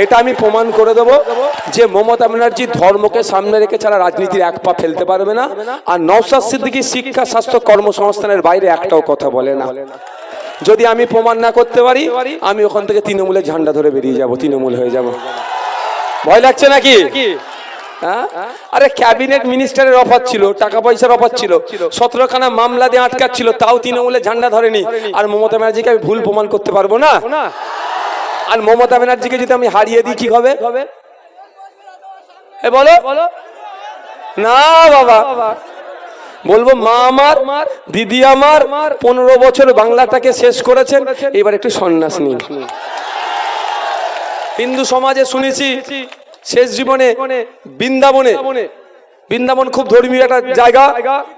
এটা আমি প্রমাণ করে দেবো যে মমতা ব্যানার্জি ধর্মকে সামনে রেখে ছাড়া রাজনীতির এক পা ফেলতে পারবে না। আর নওশাদ সিদ্দিকী শিক্ষা স্বাস্থ্য কর্মসংস্থানের বাইরে একটাও কথা বলে না। যদি আমি প্রমাণ না করতে পারি আমি ওখান থেকে তৃণমূলের ঝান্ডা ধরে বেরিয়ে যাব, তৃণমূল হয়ে যাব। ভয় লাগছে নাকি? আরে ক্যাবিনেট মিনিস্টারের অফার ছিল, টাকা পয়সার অফার ছিল, 17খানা মামলা দিয়ে আটকাচ্ছিল, তাও তৃণমূলের ঝান্ডা ধরেনি। আর মমতা ব্যানার্জিকে আমি ভুল প্রমাণ করতে পারবো না? আর মমতা ব্যানার্জিকে যদি আমি হারিয়ে দিই কি হবে? বলো না বাবা, বলবো মা আমার, দিদি আমার 15 বছর বাংলাটাকে শেষ করেছেন, এবার একটু সন্ন্যাস নিন। হিন্দু সমাজে শুনেছি শেষ জীবনে বৃন্দাবন খুব ধর্মীয় একটা জায়গা,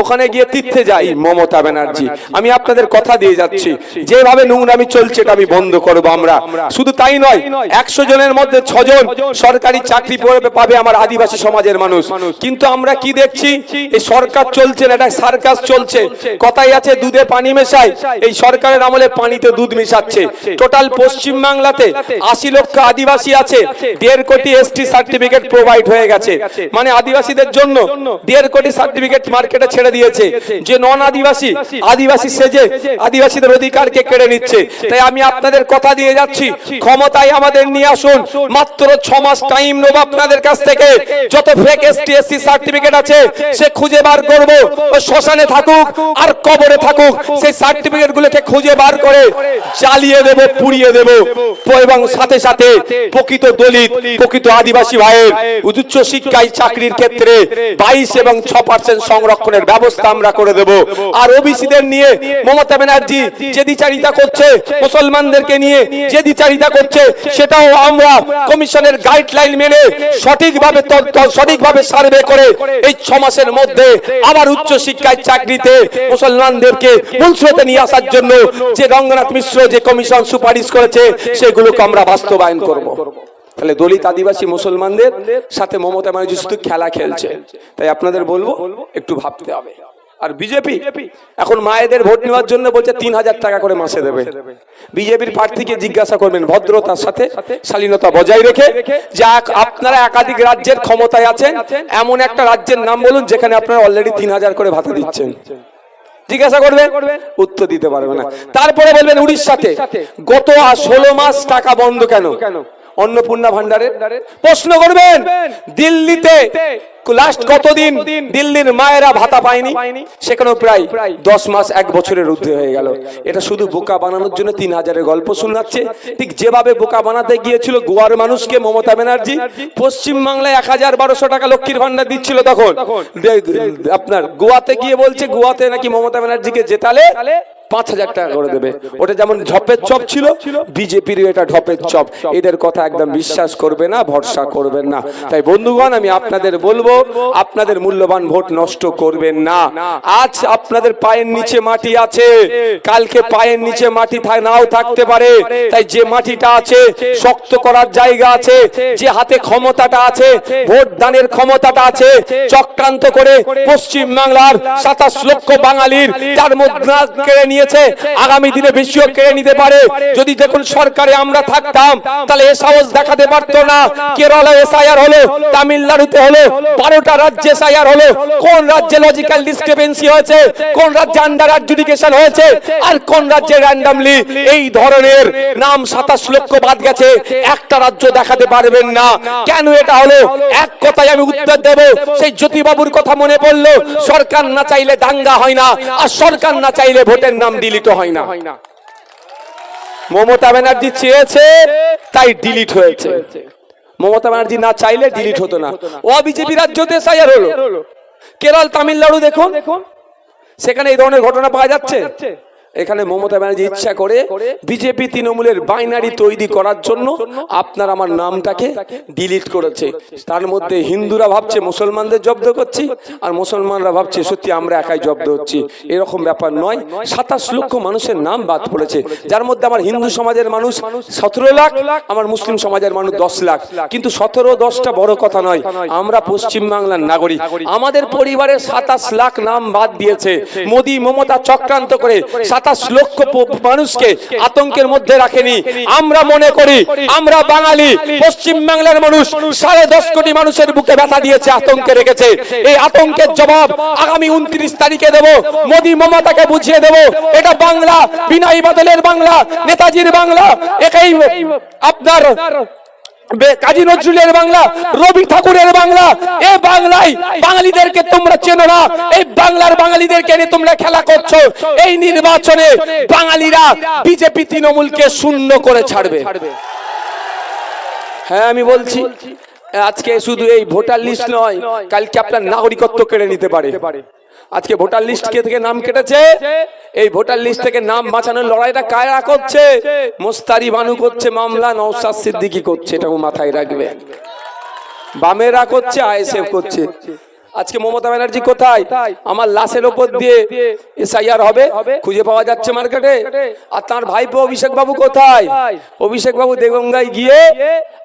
ওখানে গিয়ে তীর্থে যাই মমতা ব্যানার্জি। আমি আপনাদের কথা দিয়ে যাচ্ছি, যেভাবে নোংরামি চলছে এটা আমি বন্ধ করবো আমরা। শুধু তাই নয়, 100 জনের মধ্যে 6 জন সরকারি চাকরি পাবে আমার আদিবাসী সমাজের মানুষ। কিন্তু আমরা কি দেখছি, এই সরকার চলছে না, এটা সার্কাস চলছে। কথাই আছে দুধে পানি মেশায়, এই সরকারের আমলে পানিতে দুধ মেশাচ্ছে। টোটাল পশ্চিম বাংলাতে 80 লক্ষ আদিবাসী আছে, 1.5 কোটি এসটি সার্টিফিকেট প্রোভাইড হয়ে গেছে। মানে আদিবাসীদের জন্য 1.5 কোটি সার্টিফিকেট মার্কেটে ছেড়ে দিয়েছে। যে নন আদিবাসী আদিবাসী সেজে আদিবাসীদের অধিকারকে কেড়ে নিচ্ছে। তাই আমি আপনাদের কথা দিয়ে যাচ্ছি, ক্ষমতায় আমাদের নিয়ে আসুন। মাত্র 6 মাস টাইম নেব আপনাদের কাছ থেকে। যত ফেক এসটি এসসি সার্টিফিকেট আছে সে খুঁজে বার করব। ও শ্মশানে থাকুক আর কবরে থাকুক, সেই সার্টিফিকেট গুলোকে খুঁজে বার করে জ্বালিয়ে দেব, পুড়িয়ে দেব। এবং সাথে সাথে প্রকৃত দলিত, প্রকৃত আদিবাসী ভাইয়ের উচ্চ শিক্ষায় চাকরির ক্ষেত্রে 22 এবং 6% সংরক্ষণের ব্যবস্থা আমরা করে দেব। আর ওবিসিদের নিয়ে মমতা ব্যানার্জি যে দ্বিচারিতা করছে, মুসলমানদেরকে নিয়ে যে দ্বিচারিতা করছে, সেটাও আমরা কমিশনের গাইডলাইন মেনে সঠিকভাবে সার্ভে করে এই 6 মাসের মধ্যে আবার উচ্চ শিক্ষায় চাকরিতে মুসলমানদেরকে মূলস্রোতে নিয়ে আসার জন্য যে রঙ্গনাথ মিশ্র যে কমিশন সুপারিশ করেছে সেগুলোকে আমরা বাস্তবায়ন করব। তাহলে দলিত আদিবাসী মুসলমানদের সাথে মমতা ব্যানার্জি শুধু খেলা খেলছে। তাই আপনাদের বলবো একটু ভাবতে হবে। আর বিজেপি এখন মায়েদের ভোট নেওয়ার জন্য বলছে 3000 টাকা করে মাসে দেবে। বিজেপির প্রার্থীকে জিজ্ঞাসা করবেন ভদ্রতার সাথে, শালীনতা বজায় রেখে, যে আপনারা একাধিক রাজ্যের ক্ষমতায় আছেন, এমন একটা রাজ্যের নাম বলুন যেখানে আপনারা অলরেডি 3000 করে ভাতা দিচ্ছেন। জিজ্ঞাসা করবেন, উত্তর দিতে পারবে না। তারপরে বলবেন উড়িষ্যাতে গত 16 মাস টাকা বন্ধ কেন? অন্নপূর্ণা ভান্ডারের প্রশ্ন করবেন। দিল্লিতে লাস্ট কতদিন দিল্লির মায়েরা ভাতা পায়নি? সেখানেও প্রায় 10 মাস 1 বছরের ঊর্ধ্বে হয়ে গেল। এটা শুধু বোকা বানানোর জন্য 3000-এর গল্প শোনাচ্ছে। ঠিক যেভাবে বোকা বানাতে গিয়েছিল গোয়ার মানুষকে মমতা ব্যানার্জি, পশ্চিম বাংলায় 1000-1200 টাকা লক্ষ্মীর ভান্ডার দিচ্ছিল, তখন আপনার গোয়াতে গিয়ে বলছে গোয়াতে নাকি মমতা ব্যানার্জিকে জেতালে 5000 টাকা করে দেবে। ওটা যেমন ঢপের চপ ছিল, বিজেপির এটা ঢপের চপ। এদের কথা একদম বিশ্বাস করবে না, ভরসা করবেন না। তাই বন্ধুগণ, আমি আপনাদের বলবো, আপনাদের মূল্যবান ভোট নষ্ট করবেন না। আজ আপনাদের পায়ের নিচে মাটি আছে, কালকে পায়ের নিচে মাটি নাও থাকতে পারে। তাই যে মাটিটা আছে শক্ত করার জায়গা আছে, যে হাতে ক্ষমতাটা আছে, ভোট দানের ক্ষমতাটা আছে, চক্রান্ত করে পশ্চিম বাংলার 27 লক্ষ বাঙালির তার মধ্যে কেড়ে নিয়েছে, আগামী দিনে বেশিও কেড়ে নিতে পারে। যদি দেখুন সরকারে আমরা থাকতাম তাহলে এ সাহস দেখাতে পারতো না। কেরলে এসআইআর হলো, তামিলনাড়ুতে হলো, 12টা রাজ্যে এসআইআর হলো। কোন রাজ্যে লজিক্যাল ডিসক্রিপেন্সি হয়েছে, কোন রাজ্যে আন্ডার অ্যাডজুডিকেশন হয়েছে, আর কোন রাজ্যে র্যান্ডমলি এই ধরনের নাম 27 লক্ষ বাদ গেছে, একটা রাজ্য দেখাতে পারবেন না। কেন এটা হলো? এক কথায় আমি উত্তর দেব, সেই জ্যোতিবাবুর কথা মনে পড়লো, সরকার না চাইলে দাঙ্গা হয় না, আর সরকার না চাইলে ভোটের নাম ডিলিট হয় না। মমতা ব্যানার্জি চেয়েছে তাই ডিলিট হয়েছে, মমতা ব্যানার্জি না চাইলে ডিলিট হতো না। ও বিজেপি রাজ্যতে এসআইআর হলো, কেরল তামিলনাড়ু দেখুন, সেখানে এই ধরনের ঘটনা পাওয়া যাচ্ছে। এখানে মমতা ব্যানার্জি ইচ্ছা করে বিজেপি তৃণমূলের বাইনারি তৈরি করার জন্য আপনার আমার নামটাকে ডিলিট করেছে। তার মধ্যে হিন্দুরা ভাবছে মুসলমানদের জব্দ করছি, আর মুসলমানরা ভাবছে সত্যি আমরা একাই জব্দ হচ্ছি। এরকম ব্যাপার নয়। 27 লক্ষ মানুষের নাম বাদ পড়েছে, যার মধ্যে আমার হিন্দু সমাজের মানুষ 17 লাখ, আমার মুসলিম সমাজের মানুষ 10 লাখ। কিন্তু 17-10টা বড় কথা নয়, আমরা পশ্চিম বাংলার নাগরিক, আমাদের পরিবারের 27 লাখ নাম বাদ দিয়েছে। মোদী মমতা চক্রান্ত করে 27 লক্ষ মানুষকে আতঙ্কের মধ্যে রাখেনি। আমরা মনে করি আমরা বাঙালি, পশ্চিম বাংলার মানুষ 10.5 কোটি মানুষের বুকে ব্যথা দিয়েছে, আতঙ্কে রেখেছে। এই আতঙ্কের জবাব আগামী 29 তারিখে দেব। মোদি মমতাকে বুঝিয়ে দেব এটা বাংলা, বিনয় বাদলের বাংলা, নেতাজির বাংলা, একাই আপনার কাজী নজরুলের বাংলা, রবি ঠাকুরের বাংলা। এই বাংলায় বাঙালিদেরকে তোমরা চেনো না, এই বাংলার বাঙালিদেরকে নিয়ে তোমরা খেলা করছো। এই নির্বাচনে বাঙালিরা বিজেপি তৃণমূলকে শূন্য করে ছাড়বে। হ্যাঁ আমি বলছি, আজকে শুধু এই ভোটার লিস্ট নয়, কালকে আপনার নাগরিকত্ব কেড়ে নিতে পারে। আজকে ভোটার লিস্ট থেকে নাম কেটেছে, এই ভোটার লিস্ট থেকে নাম বাঁচানোর লড়াইটা কারা করছে? মোস্তারি বানু করছে মামলা, নওশাদ সিদ্দিকী করছে, এটাও মাথায় রাখবে। বামেরা করছে, আইএসএফ করছে। আজকে মমতা ব্যানার্জি কোথায়? আমার লাশের ওপর দিয়ে এসআইআর হবে, খুঁজে পাওয়া যাচ্ছে মার্কেটে। আর তার ভাইপো অভিষেক বাবু কোথায়? অভিষেক বাবু দেগঙ্গায় গিয়ে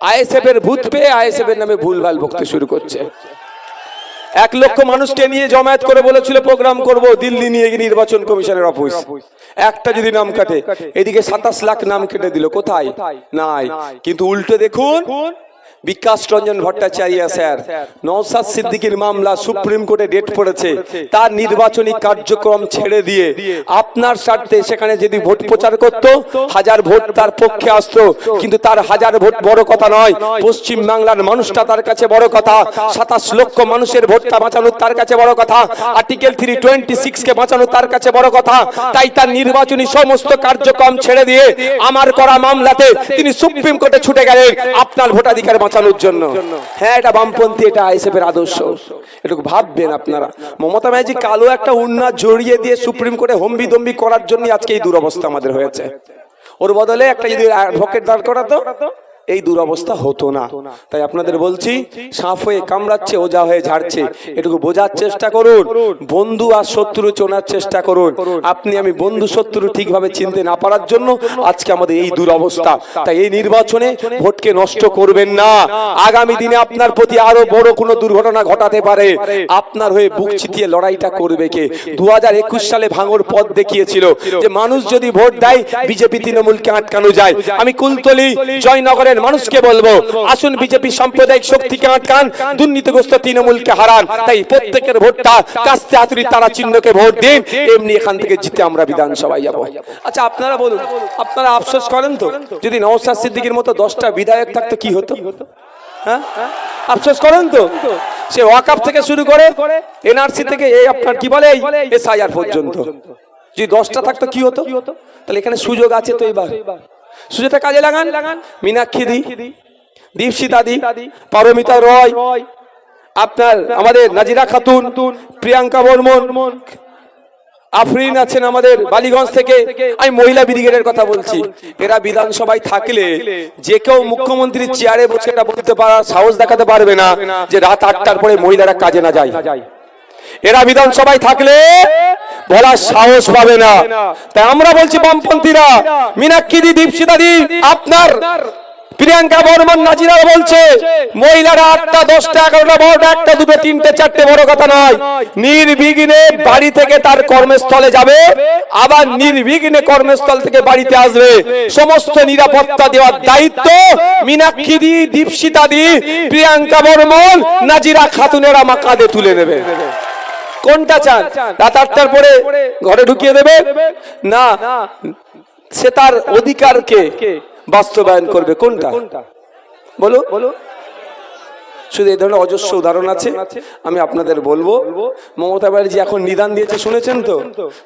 আইএসএফ এর ভূত পেয়ে আইএসএফ এর নামে ভুলভাল বকতে শুরু করছে। 1 লক্ষ মানুষকে নিয়ে জমায়েত করে বলেছিল প্রোগ্রাম করব, দিল্লি নিয়ে গিয়ে নির্বাচন কমিশনের অফিস। একটা যদি নাম কাটে, এদিকে 27 লাখ নাম কেটে দিল, কোথায়? নাই। কিন্তু উল্টো দেখুন, বিকাশ রঞ্জন ভট্টাচার্য স্যার, নওশাদ সিদ্দিকীর মামলা সুপ্রিম কোর্টে ডেট পড়েছে, তার নির্বাচনী কার্যক্রম ছেড়ে দিয়ে আপনার স্বার্থে সেখানে যদি ভোট প্রচার করত, 1000 ভোট তার পক্ষে আসতো। কিন্তু তার 1000 ভোট বড় কথা নয়, পশ্চিম বাংলার মানুষটা তার কাছে বড় কথা। 27 লক্ষ মানুষের ভোটটা বাঁচানো তার কাছে বড় কথা। আর্টিকেল 326 কে বাঁচানো তার কাছে বড় কথা। তাই তার নির্বাচনী সমস্ত কার্যক্রম ছেড়ে দিয়ে আমার করা মামলাতে তিনি সুপ্রিম কোর্টে ছুটে গেলেন আপনার ভোটাধিকার বাঁচানোর জন্য। হ্যাঁ, এটা বামপন্থী, এটা আইএসএফ এর আদর্শ। একটু ভাববেন আপনারা। মমতা ব্যানার্জি কালো একটা উন্না জড়িয়ে দিয়ে সুপ্রিম কোর্টে হম্বি দম্বি করার জন্য আজকে এই দুরবস্থা আমাদের হয়েছে। ওর বদলে একটা যদি অ্যাডভোকেট দাঁড় করাতো, এই দুরবস্থা হতো না। তাই আপনাদের বলছি, সাপ হয়ে কামড়াচ্ছে, ওজা হয়ে ঝাড়ছে, এটুকু বোঝার চেষ্টা করুন। বন্ধু আর শত্রু চেনার চেষ্টা করুন। আপনি আমি বন্ধু শত্রু ঠিকভাবে চিনতে না পারার জন্য আজকে আমাদের এই দুরবস্থা। তাই এই নির্বাচনে ভোটকে নষ্ট করবেন না। আগামী দিনে আপনার প্রতি আরো বড় কোনো দুর্ঘটনা ঘটাতে পারে। আপনার হয়ে বুক চিতিয়ে লড়াইটা করবে কে? 2021 সালে ভাঙর পথ দেখিয়েছিল যে মানুষ যদি ভোট দেয় বিজেপি তৃণমূলকে আটকানো যায়। আমি কুলতলি জয়নগরের মানুষকে বলবো, আসুন বিজেপি সাম্প্রদায়িক শক্তিকে আটকান, দুর্নীতিগ্রস্ত তৃণমূলকে হারান। তাই প্রত্যেকের ভোটটা কাস্তে হাতুড়ি তারা চিহ্নকে ভোট দিন, এমনি এখান থেকে জিতে আমরা বিধানসভায় যাব। আচ্ছা আপনারা বলুন, আপনারা আফসোস করেন তো যদি নওশাদ সিদ্দিকীর মতো 10টা বিধায়ক থাকতো কি হতো? হ্যাঁ, আফসোস করেন তো? সে ওয়াকআপ থেকে শুরু করে এনআরসি থেকে এই আপনার কি বলে এসআইআর পর্যন্ত যদি 10টা থাকতো কি হতো? তাহলে এখানে সুযোগ আছে তো, এবার সুযোগটা কাজে লাগান। মীনাক্ষী দি, দীপশিতা দি, পারমিতা রয়, আপনার আমাদের নাজিরা খাতুন, প্রিয়াঙ্কা বর্মন, আফরিন আছেন আমাদের বালিগঞ্জ থেকে। আমি মহিলা ব্রিগেডের কথা বলছি। এরা বিধানসভায় থাকলে যে কেউ মুখ্যমন্ত্রীর চেয়ারে বসে এটা বলতে পারার সাহস দেখাতে পারবে না যে রাত 8টার পরে মহিলারা কাজে না যায়। এরা বিধানসভায় থাকলে বলার সাহস পাবে না। তাই আমরা বলছি বামপন্থীরা, মীনাক্ষী দি, দীপশিতা দি, আপনার প্রিয়াঙ্কা বর্মন, নাজিরা বলছে মহিলারা 8টা 10টা 11টা 12টা 1টা 2টা 3টে 4টে বড় কথা নয়, নির্বিঘ্নে বাড়ি থেকে তার কর্মস্থলে যাবে, আবার নির্বিঘ্নে কর্মস্থল থেকে বাড়িতে আসবে। সমস্ত নিরাপত্তা দেওয়ার দায়িত্ব মীনাক্ষী দি, দীপশিতা দি, প্রিয়াঙ্কা বর্মন, নাজিরা খাতুনের আমার কাঁধে তুলে নেবে। কোনটা চান? রাত 8টার পরে ঘরে ঢুকিয়ে দেবে না, সে তার অধিকারকে বাস্তবায়ন করবে। কোনটা বলো? শুধু এই ধরনের অজস্র উদাহরণ আছে। আমি আপনাদের বলবো, মমতা ব্যানার্জি এখন নিদান দিয়েছে, শুনেছেন তো?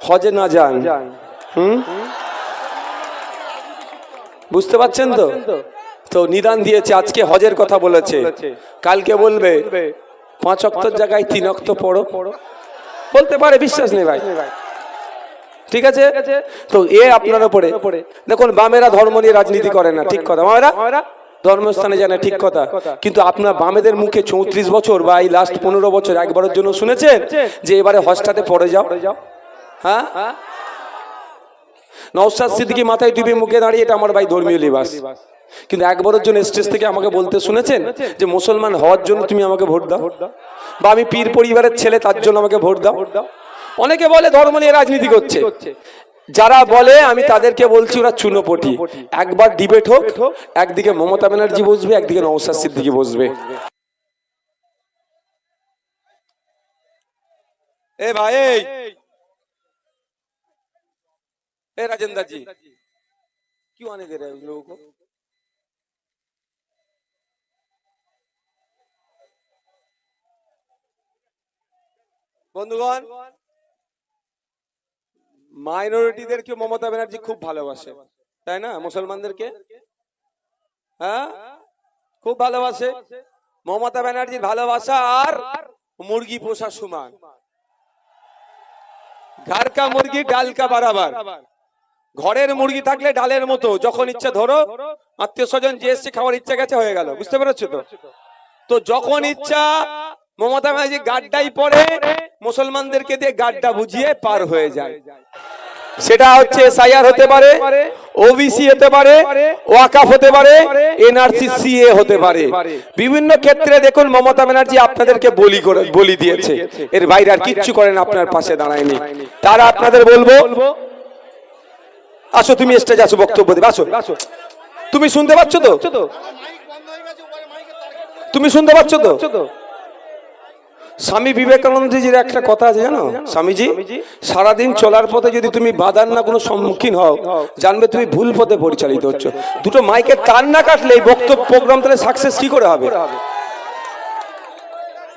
হজে না যান। বুঝতে পারছেন তো? তো নিদান দিয়েছে, আজকে হজের কথা বলেছে, কালকে বলবে 5 ওয়াক্তের জায়গায় 3 ওয়াক্ত পড়ো। বলতে পারে, বিশ্বাস নেই ভাই। ঠিক আছে, তো এ আপনার উপরে দেখুন, বামেরা ধর্ম নিয়ে রাজনীতি করে না, ঠিক কথা। বামেরা ধর্মস্থানে যায় না, ঠিক কথা। কিন্তু আপনার বামেদের মুখে 34 বছর বা এই লাস্ট 15 বছর একবারের জন্য শুনেছেন যে এবারে হজটাতে পড়ে যাও? হ্যাঁ, নওশাদ সিদ্দিকী মাথায় টুপি মুখে দাঁড়িয়ে এটা আমার ভাই ধর্মীয় লিবাস। কিন্তু একবারের জন্য স্টেজ থেকে আমাকে বলতে শুনেছেন যে মুসলমান হওয়ার জন্য তুমি আমাকে ভোট দাও, বা আমি পীর পরিবারের ছেলে তার জন্য আমাকে ভোট দাও। অনেকে বলে ধর্ম নিয়ে রাজনীতি করছে। যারা বলে আমি তাদেরকে বলছি ওরা চুনোপটি। একবার ডিবেট হোক, একদিকে মমতা ব্যানার্জি বসবে, একদিকে নওশাদ সিদ্দিকী বসবে। ए भाई ए राजेंद्र जी क्यों आने दे रहे हैं उन लोगों को? বন্ধুগণ, মাইনরিটিদেরকে মমতা ব্যানার্জি খুব ভালোবাসে, তাই না? মুসলমানদেরকে হ্যাঁ খুব ভালোবাসে। মমতা ব্যানার্জির ভালোবাসা আর মুরগি পোষা সমান। ঘর কা মুরগি ডাল কা বরাবর। ঘরের মুরগি থাকলে ডালের মতো, যখন ইচ্ছা ধরো, আত্মীয় স্বজন যে এসছে খাওয়ার ইচ্ছা গেছে, হয়ে গেল। বুঝতে পেরেছো তো? তো যখন ইচ্ছা মমতা ব্যানার্জি গাড্ডাই পড়ে, মুসলমানদেরকে দিয়ে গাড্ডা বুঝিয়ে পার হয়ে যায়। সেটা হচ্ছে এসআইআর হতে পারে, ওবিসি হতে পারে, ওয়াকাফ হতে পারে, এনআরসি সিএ হতে পারে। বিভিন্ন ক্ষেত্রে দেখুন মমতা ব্যানার্জি আপনাদেরকে বলি দিয়েছে, এর বাইরে আর কিচ্ছু করেন, আপনার পাশে দাঁড়ায়নি। তারা আপনাদের বলবো, আসো তুমি স্টেজে আসো, বক্তব্য দেবে, আসো। তুমি শুনতে পাচ্ছ তো? তুমি শুনতে পাচ্ছ তো? স্বামী বিবেকানন্দজির একটা কথা আছে জানো? স্বামীজি সারাদিন চলার পথে যদি তুমি বাধার না কোনো সম্মুখীন হও, জানবে তুমি ভুল পথে পরিচালিত হচ্ছ। দুটো মাইকের তার না কাটলে এই বক্তব্য প্রোগ্রাম তাহলে সাকসেস কি করে হবে?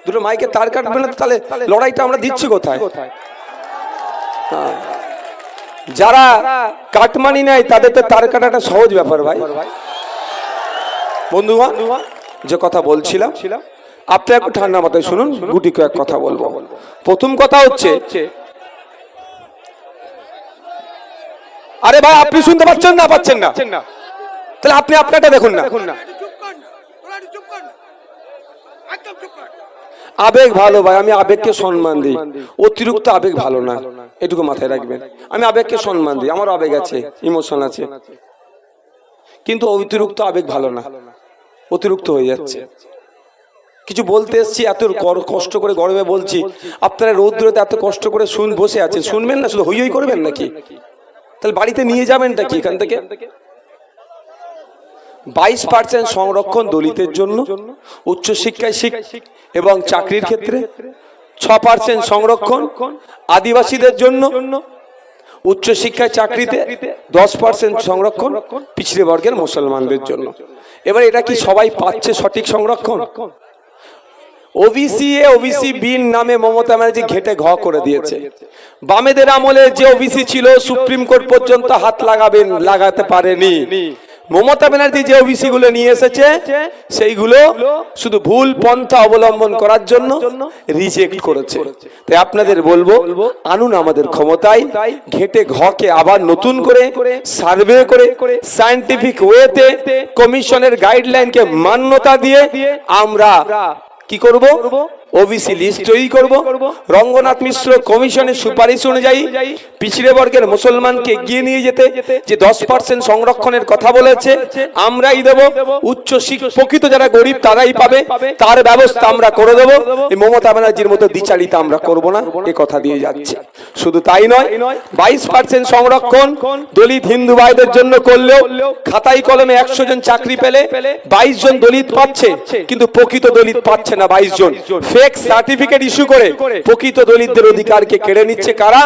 দুটো মাইকের তার কাটবে না, তাহলে লড়াইটা আমরা দিচ্ছি কোথায়? যারা কাটমানি নেয় তাদের তো তার কাটাটা সহজ ব্যাপার ভাই। বন্ধুগণ, যে কথা বলছিলাম, আপনারা একটু ঠান্ডা মাথায় শুনুন, গুটি কয়েক কথা বলবো। প্রথম কথা হচ্ছে, আরে ভাই আপনি শুনতে পাচ্ছেন না? পাচ্ছেন না? তাহলে আপনি আপনারটা দেখুন না। আবেগ ভালো ভাই, আমি আবেগকে সম্মান দিই, অতিরিক্ত আবেগ ভালো না, এটুকু মাথায় রাখবেন। আমি আবেগকে সম্মান দিই, আমার আবেগ আছে, ইমোশন আছে, কিন্তু অতিরিক্ত আবেগ ভালো না, অতিরিক্ত হয়ে যাচ্ছে। কিছু বলতে এসছি, এত কষ্ট করে গর্বে বলছি, আপনারা রৌদ্রতে এত কষ্ট করে বসে আছেন, শুনবেন না? শুধু হই হই করবেন নাকি? তাহলে বাড়িতে নিয়ে যাবেনটা কি এখান থেকে? 22% সংরক্ষণ দলিতের জন্য, উচ্চশিক্ষায় এবং চাকরির ক্ষেত্রে 6% সংরক্ষণ আদিবাসীদের জন্য, উচ্চশিক্ষায় চাকরিতে 10% সংরক্ষণ পিছড়ে বর্গের মুসলমানদের জন্য। এবার এটা কি সবাই পাচ্ছে সঠিক সংরক্ষণ? ওবিসি এ ওবিসি বিন নামে মমতা ব্যানার্জি ঘেটে ঘ করে দিয়েছে। বামেদের আমলে যে ওবিসি ছিল সুপ্রিম কোর্ট পর্যন্ত হাত লাগাতে পারেনি। মমতা ব্যানার্জি যে ওবিসি গুলো নিয়ে এসেছে সেইগুলো শুধু ভুল পন্থা অবলম্বন করার জন্য রিজেক্ট করেছে। তাই আপনাদের বলবো, আনুন আমাদের ক্ষমতায়, ঘেটে ঘকে আবার নতুন করে সার্ভে করে সায়েন্টিফিক ওয়েতে কমিশনের গাইডলাইনকে মান্যতা দিয়ে আমরা কি করব? ওবিসি লিস্ট তৈরি করব। রঙ্গনাথ মিশ্র কমিশনের সুপারিশ অনুযায়ী পিছড়ে বর্গের মুসলমানকে এগিয়ে নিয়ে যেতে যে 10% সংরক্ষণের কথা বলেছে আমরাই দেব। উচ্চ শিক্ষিত যারা গরিব তারাই পাবে, তার ব্যবস্থা আমরা করে দেব। এই মমতা ব্যানার্জির মতো দ্বিচারিতা আমরা করব না, এ কথা দিয়ে যাচ্ছে। শুধু তাই নয়, 22% সংরক্ষণ দলিত হিন্দু ভাইদের জন্য করলেও খাতাই কলমে 100 জন চাকরি পেলে 22 জন দলিত পাচ্ছে, কিন্তু প্রকৃত দলিত পাচ্ছে না 22 জন। ফেক সার্টিফিকেট ইস্যু করে প্রকৃত দলিতদের অধিকারকে কেড়ে নিচ্ছে কারা?